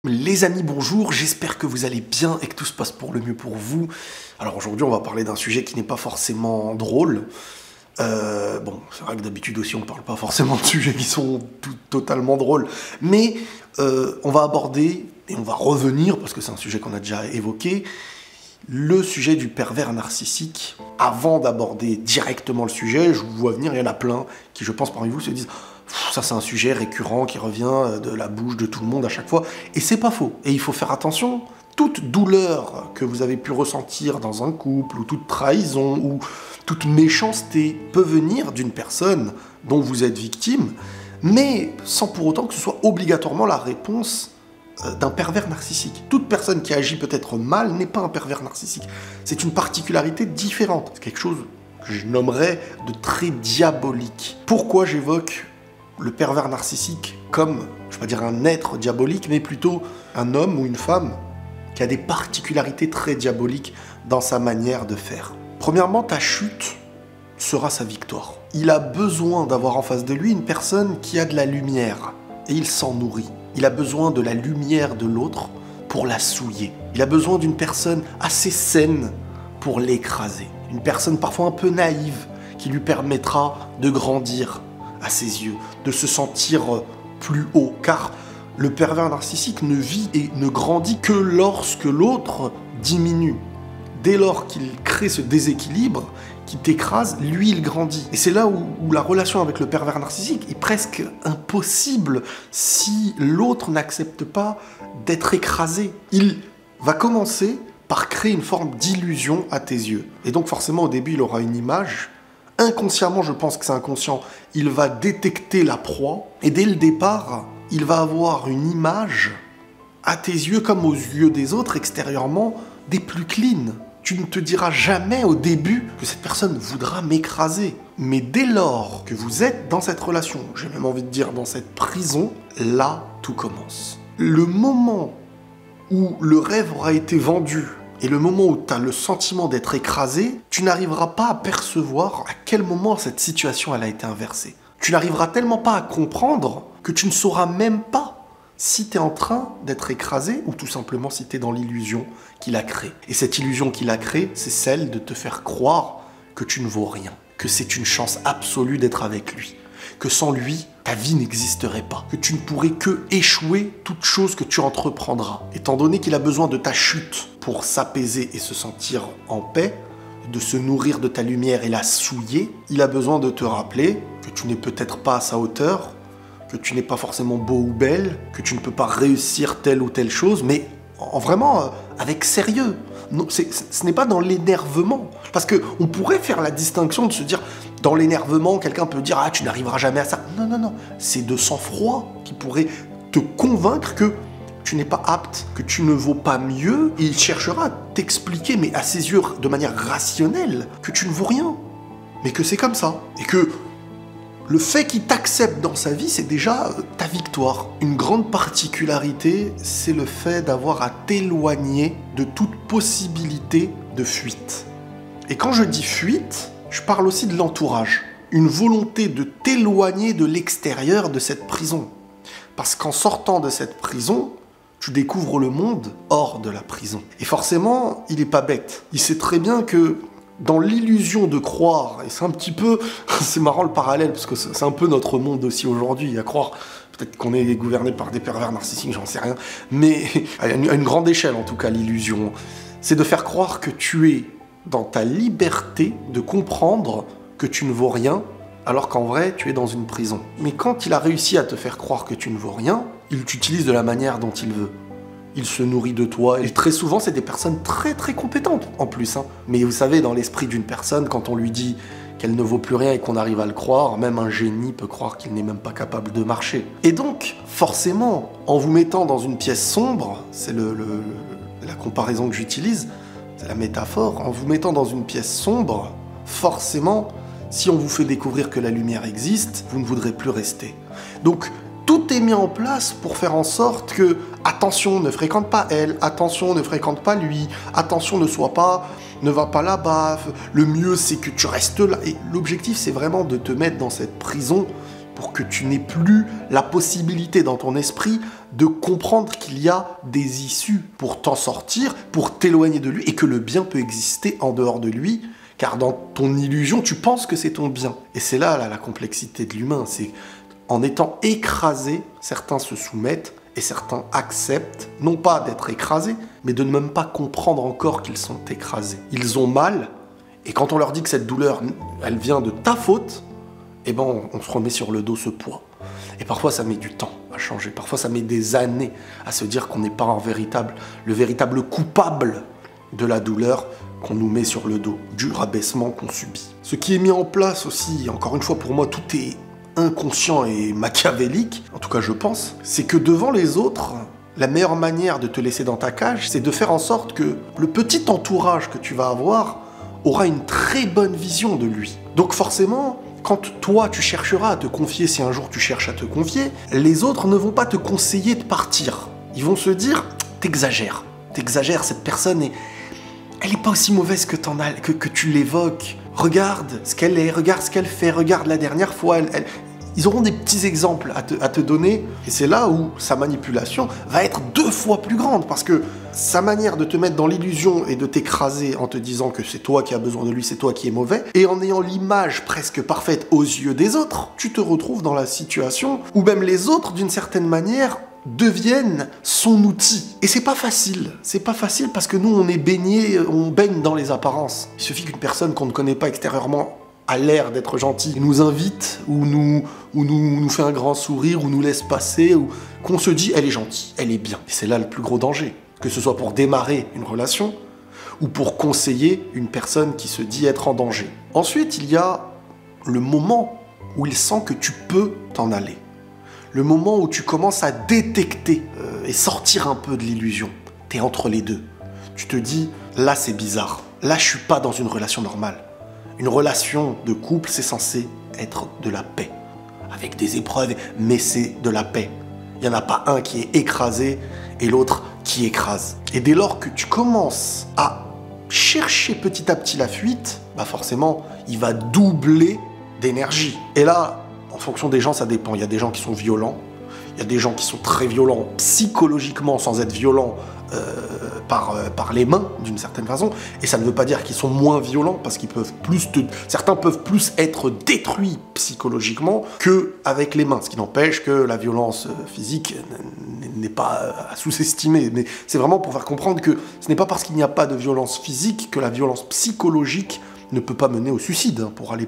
Les amis, bonjour, j'espère que vous allez bien et que tout se passe pour le mieux pour vous. Alors aujourd'hui, on va parler d'un sujet qui n'est pas forcément drôle. Bon, c'est vrai que d'habitude aussi, on ne parle pas forcément de sujets qui sont totalement drôles. Mais on va aborder, et on va revenir, parce que c'est un sujet qu'on a déjà évoqué, le sujet du pervers narcissique. Avant d'aborder directement le sujet, je vous vois venir, il y en a plein qui, je pense, parmi vous se disent... Ça, c'est un sujet récurrent qui revient de la bouche de tout le monde à chaque fois. Et c'est pas faux. Et il faut faire attention. Toute douleur que vous avez pu ressentir dans un couple, ou toute trahison, ou toute méchanceté peut venir d'une personne dont vous êtes victime, mais sans pour autant que ce soit obligatoirement la réponse d'un pervers narcissique. Toute personne qui agit peut-être mal n'est pas un pervers narcissique. C'est une particularité différente. C'est quelque chose que je nommerais de très diabolique. Pourquoi j'évoque le pervers narcissique comme, je ne vais pas dire un être diabolique, mais plutôt un homme ou une femme qui a des particularités très diaboliques dans sa manière de faire. Premièrement, ta chute sera sa victoire. Il a besoin d'avoir en face de lui une personne qui a de la lumière, et il s'en nourrit. Il a besoin de la lumière de l'autre pour la souiller. Il a besoin d'une personne assez saine pour l'écraser. Une personne parfois un peu naïve qui lui permettra de grandir à ses yeux, de se sentir plus haut, car le pervers narcissique ne vit et ne grandit que lorsque l'autre diminue. Dès lors qu'il crée ce déséquilibre, qui t'écrase, lui il grandit. Et c'est là où la relation avec le pervers narcissique est presque impossible si l'autre n'accepte pas d'être écrasé. Il va commencer par créer une forme d'illusion à tes yeux. Et donc forcément au début il aura une image. Inconsciemment, je pense que c'est inconscient, il va détecter la proie, et dès le départ, il va avoir une image, à tes yeux comme aux yeux des autres, extérieurement, des plus clean. Tu ne te diras jamais au début que cette personne voudra m'écraser. Mais dès lors que vous êtes dans cette relation, j'ai même envie de dire dans cette prison, là, tout commence. Le moment où le rêve aura été vendu, et le moment où tu as le sentiment d'être écrasé, tu n'arriveras pas à percevoir à quel moment cette situation elle a été inversée. Tu n'arriveras tellement pas à comprendre que tu ne sauras même pas si tu es en train d'être écrasé ou tout simplement si tu es dans l'illusion qu'il a créée. Et cette illusion qu'il a créée, c'est celle de te faire croire que tu ne vaux rien, que c'est une chance absolue d'être avec lui, que sans lui, ta vie n'existerait pas, que tu ne pourrais que échouer toute chose que tu entreprendras. Étant donné qu'il a besoin de ta chute pour s'apaiser et se sentir en paix, de se nourrir de ta lumière et la souiller, il a besoin de te rappeler que tu n'es peut-être pas à sa hauteur, que tu n'es pas forcément beau ou belle, que tu ne peux pas réussir telle ou telle chose, mais vraiment avec sérieux. Non, ce n'est pas dans l'énervement. Parce qu'on pourrait faire la distinction de se dire, dans l'énervement, quelqu'un peut dire « Ah, tu n'arriveras jamais à ça ». Non, non, non. C'est de sang-froid qui pourrait te convaincre que tu n'es pas apte, que tu ne vaux pas mieux. Et il cherchera à t'expliquer, mais à ses yeux, de manière rationnelle, que tu ne vaux rien. Mais que c'est comme ça. Et que le fait qu'il t'accepte dans sa vie, c'est déjà ta victoire. Une grande particularité, c'est le fait d'avoir à t'éloigner de toute possibilité de fuite. Et quand je dis fuite, je parle aussi de l'entourage. Une volonté de t'éloigner de l'extérieur de cette prison. Parce qu'en sortant de cette prison, tu découvres le monde hors de la prison. Et forcément, il n'est pas bête. Il sait très bien que dans l'illusion de croire, et c'est un petit peu, c'est marrant le parallèle, parce que c'est un peu notre monde aussi aujourd'hui, à croire, peut-être qu'on est gouverné par des pervers narcissiques, j'en sais rien, mais à une grande échelle en tout cas, l'illusion, c'est de faire croire que tu es dans ta liberté de comprendre que tu ne vaux rien, alors qu'en vrai, tu es dans une prison. Mais quand il a réussi à te faire croire que tu ne vaux rien, il t'utilise de la manière dont il veut. Il se nourrit de toi, et très souvent, c'est des personnes très très compétentes, en plus. Mais vous savez, dans l'esprit d'une personne, quand on lui dit qu'elle ne vaut plus rien et qu'on arrive à le croire, même un génie peut croire qu'il n'est même pas capable de marcher. Et donc, forcément, en vous mettant dans une pièce sombre, c'est la comparaison que j'utilise, c'est la métaphore, en vous mettant dans une pièce sombre, forcément, si on vous fait découvrir que la lumière existe, vous ne voudrez plus rester. Donc, tout est mis en place pour faire en sorte que, attention, ne fréquente pas elle, attention, ne fréquente pas lui, attention, ne va pas là-bas, le mieux c'est que tu restes là. Et l'objectif, c'est vraiment de te mettre dans cette prison pour que tu n'aies plus la possibilité dans ton esprit de comprendre qu'il y a des issues pour t'en sortir, pour t'éloigner de lui, et que le bien peut exister en dehors de lui, car dans ton illusion, tu penses que c'est ton bien. Et c'est là la complexité de l'humain, c'est en étant écrasé, certains se soumettent, et certains acceptent, non pas d'être écrasés, mais de ne même pas comprendre encore qu'ils sont écrasés. Ils ont mal, et quand on leur dit que cette douleur, elle vient de ta faute, eh ben on se remet sur le dos ce poids. Et parfois ça met du temps à changer, parfois ça met des années à se dire qu'on n'est pas le véritable coupable de la douleur qu'on nous met sur le dos, du rabaissement qu'on subit. Ce qui est mis en place aussi, encore une fois pour moi, tout est inconscient et machiavélique, en tout cas je pense, c'est que devant les autres, la meilleure manière de te laisser dans ta cage, c'est de faire en sorte que le petit entourage que tu vas avoir aura une très bonne vision de lui. Donc forcément, quand toi tu chercheras à te confier, si un jour tu cherches à te confier, les autres ne vont pas te conseiller de partir. Ils vont se dire, t'exagères, cette personne elle est pas aussi mauvaise que tu l'évoques. Regarde ce qu'elle est, regarde ce qu'elle fait, regarde la dernière fois, ils auront des petits exemples à te donner, et c'est là où sa manipulation va être 2 fois plus grande, parce que sa manière de te mettre dans l'illusion et de t'écraser en te disant que c'est toi qui as besoin de lui, c'est toi qui es mauvais, et en ayant l'image presque parfaite aux yeux des autres, tu te retrouves dans la situation où même les autres, d'une certaine manière, deviennent son outil. Et c'est pas facile parce que nous on baigne dans les apparences. Il suffit qu'une personne qu'on ne connaît pas extérieurement a l'air d'être gentil, nous invite, ou nous fait un grand sourire, ou nous laisse passer, ou qu'on se dit elle est gentille, elle est bien. Et c'est là le plus gros danger, que ce soit pour démarrer une relation, ou pour conseiller une personne qui se dit être en danger. Ensuite, il y a le moment où il sent que tu peux t'en aller. Le moment où tu commences à détecter et sortir un peu de l'illusion. T'es entre les deux. Tu te dis, là c'est bizarre, là je suis pas dans une relation normale. Une relation de couple, c'est censé être de la paix. Avec des épreuves, mais c'est de la paix. Il n'y en a pas un qui est écrasé et l'autre qui écrase. Et dès lors que tu commences à chercher petit à petit la fuite, bah forcément, il va doubler d'énergie. Et là, en fonction des gens, ça dépend. Il y a des gens qui sont violents, il y a des gens qui sont très violents psychologiquement sans être violents par les mains, d'une certaine façon. Et ça ne veut pas dire qu'ils sont moins violents, parce qu'ils peuvent certains peuvent plus être détruits psychologiquement qu'avec les mains. Ce qui n'empêche que la violence physique n'est pas à sous-estimer. Mais c'est vraiment pour faire comprendre que ce n'est pas parce qu'il n'y a pas de violence physique que la violence psychologique ne peut pas mener au suicide, hein, pour aller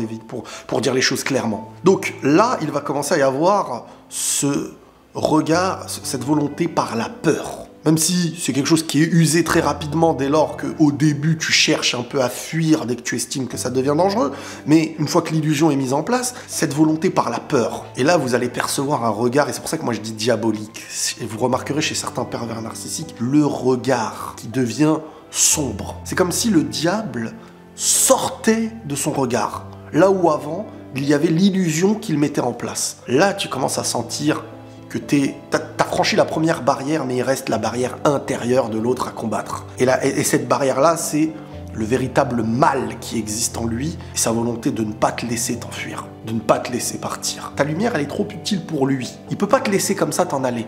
vite, pour dire les choses clairement. Donc là, il va commencer à y avoir ce regard, cette volonté par la peur. Même si c'est quelque chose qui est usé très rapidement dès lors qu'au début tu cherches un peu à fuir dès que tu estimes que ça devient dangereux, mais une fois que l'illusion est mise en place, cette volonté par la peur. Et là, vous allez percevoir un regard, et c'est pour ça que moi je dis diabolique. Et vous remarquerez chez certains pervers narcissiques, le regard qui devient sombre. C'est comme si le diable sortait de son regard. Là où avant, il y avait l'illusion qu'il mettait en place. Là, tu commences à sentir que t'as franchi la première barrière, mais il reste la barrière intérieure de l'autre à combattre. Et cette barrière-là, c'est le véritable mal qui existe en lui, et sa volonté de ne pas te laisser t'enfuir, de ne pas te laisser partir. Ta lumière, elle est trop utile pour lui. Il peut pas te laisser comme ça t'en aller.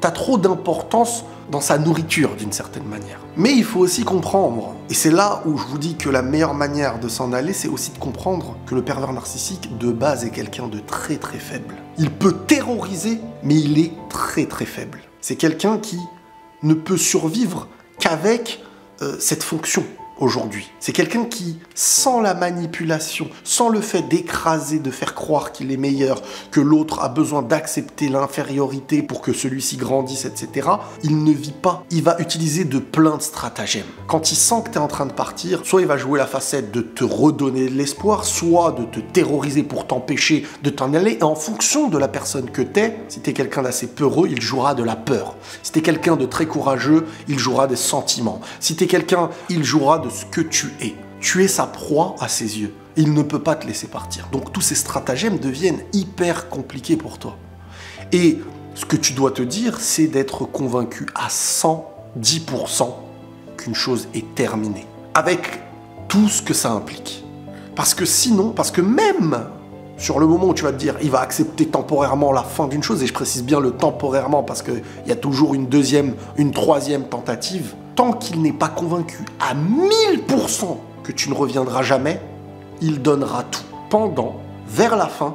T'as trop d'importance dans sa nourriture, d'une certaine manière. Mais il faut aussi comprendre, et c'est là où je vous dis que la meilleure manière de s'en aller, c'est aussi de comprendre que le pervers narcissique, de base, est quelqu'un de très très faible. Il peut terroriser, mais il est très très faible. C'est quelqu'un qui ne peut survivre qu'avec cette fonction aujourd'hui. C'est quelqu'un qui, sans la manipulation, sans le fait d'écraser, de faire croire qu'il est meilleur, que l'autre a besoin d'accepter l'infériorité pour que celui-ci grandisse, etc., il ne vit pas. Il va utiliser de plein de stratagèmes. Quand il sent que tu es en train de partir, soit il va jouer la facette de te redonner de l'espoir, soit de te terroriser pour t'empêcher de t'en aller. Et en fonction de la personne que tu es, si tu es quelqu'un d'assez peureux, il jouera de la peur. Si tu es quelqu'un de très courageux, il jouera des sentiments. Si tu es quelqu'un, il jouera de ce que tu es. Tu es sa proie à ses yeux. Il ne peut pas te laisser partir. Donc tous ces stratagèmes deviennent hyper compliqués pour toi. Et ce que tu dois te dire, c'est d'être convaincu à 110% qu'une chose est terminée. Avec tout ce que ça implique. Parce que sinon, parce que même sur le moment où tu vas te dire, il va accepter temporairement la fin d'une chose, et je précise bien le temporairement parce qu'il y a toujours une deuxième, une troisième tentative, tant qu'il n'est pas convaincu à 1000% que tu ne reviendras jamais, il donnera tout, pendant, vers la fin,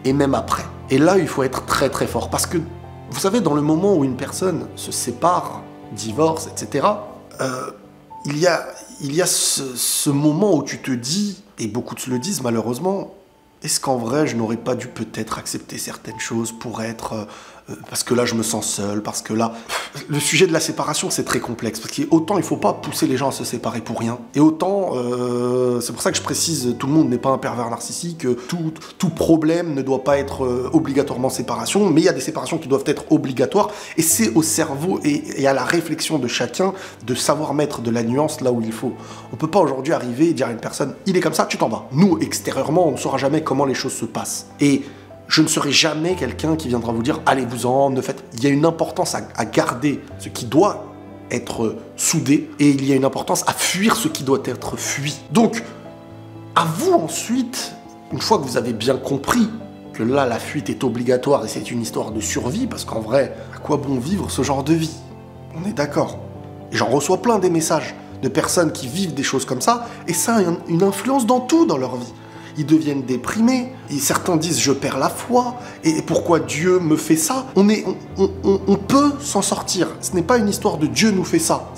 et même après. Et là, il faut être très très fort, parce que, vous savez, dans le moment où une personne se sépare, divorce, etc., il y a ce moment où tu te dis, et beaucoup te le disent malheureusement, est-ce qu'en vrai, je n'aurais pas dû peut-être accepter certaines choses pour être... parce que là, je me sens seul, parce que là... Le sujet de la séparation, c'est très complexe, parce qu'autant il ne faut pas pousser les gens à se séparer pour rien, et autant, c'est pour ça que je précise, tout le monde n'est pas un pervers narcissique, tout problème ne doit pas être obligatoirement séparation, mais il y a des séparations qui doivent être obligatoires, et c'est au cerveau et à la réflexion de chacun de savoir mettre de la nuance là où il faut. On ne peut pas aujourd'hui arriver et dire à une personne, il est comme ça, tu t'en vas. Nous, extérieurement, on ne saura jamais comment les choses se passent. Et je ne serai jamais quelqu'un qui viendra vous dire « Allez-vous-en, ne faites... » Il y a une importance à garder ce qui doit être soudé et il y a une importance à fuir ce qui doit être fui. Donc, à vous ensuite, une fois que vous avez bien compris que là, la fuite est obligatoire et c'est une histoire de survie, parce qu'en vrai, à quoi bon vivre ce genre de vie? On est d'accord. Et j'en reçois plein des messages de personnes qui vivent des choses comme ça et ça a une influence dans tout dans leur vie. Ils deviennent déprimés, et certains disent « je perds la foi », et pourquoi Dieu me fait ça? On peut s'en sortir, ce n'est pas une histoire de Dieu nous fait ça,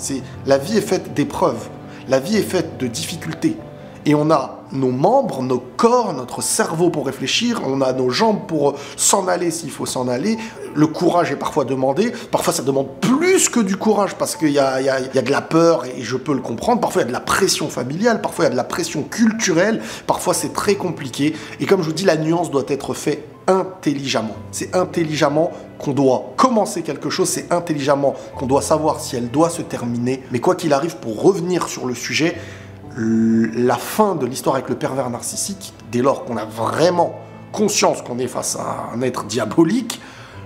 la vie est faite d'épreuves, la vie est faite de difficultés, et on a nos membres, nos corps, notre cerveau pour réfléchir, on a nos jambes pour s'en aller s'il faut s'en aller, le courage est parfois demandé, parfois ça demande plus que du courage parce qu'il y a de la peur et je peux le comprendre, parfois il y a de la pression familiale, parfois il y a de la pression culturelle, parfois c'est très compliqué et comme je vous dis, la nuance doit être faite intelligemment. C'est intelligemment qu'on doit commencer quelque chose, c'est intelligemment qu'on doit savoir si elle doit se terminer, mais quoi qu'il arrive, pour revenir sur le sujet, la fin de l'histoire avec le pervers narcissique, dès lors qu'on a vraiment conscience qu'on est face à un être diabolique,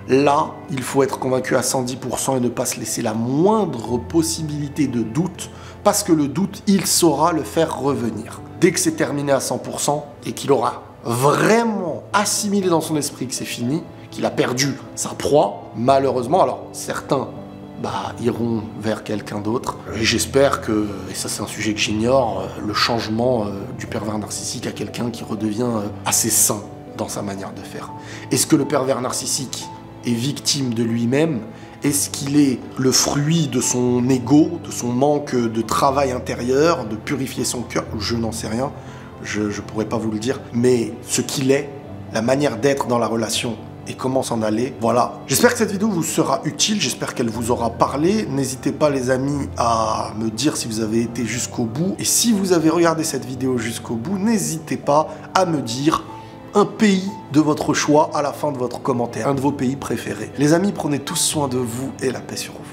là, il faut être convaincu à 110% et ne pas se laisser la moindre possibilité de doute, parce que le doute, il saura le faire revenir. Dès que c'est terminé à 100% et qu'il aura vraiment assimilé dans son esprit que c'est fini, qu'il a perdu sa proie, malheureusement, alors certains iront vers quelqu'un d'autre. Et j'espère que, et ça c'est un sujet que j'ignore, le changement du pervers narcissique à quelqu'un qui redevient assez sain dans sa manière de faire. Est-ce que le pervers narcissique est victime de lui-même? Est-ce qu'il est le fruit de son ego, de son manque de travail intérieur, de purifier son cœur? Je n'en sais rien, je ne pourrais pas vous le dire. Mais ce qu'il est, la manière d'être dans la relation, et comment s'en aller, voilà. J'espère que cette vidéo vous sera utile, j'espère qu'elle vous aura parlé. N'hésitez pas les amis à me dire si vous avez été jusqu'au bout. Et si vous avez regardé cette vidéo jusqu'au bout, n'hésitez pas à me dire un pays de votre choix à la fin de votre commentaire, un de vos pays préférés. Les amis, prenez tous soin de vous et la paix sur vous.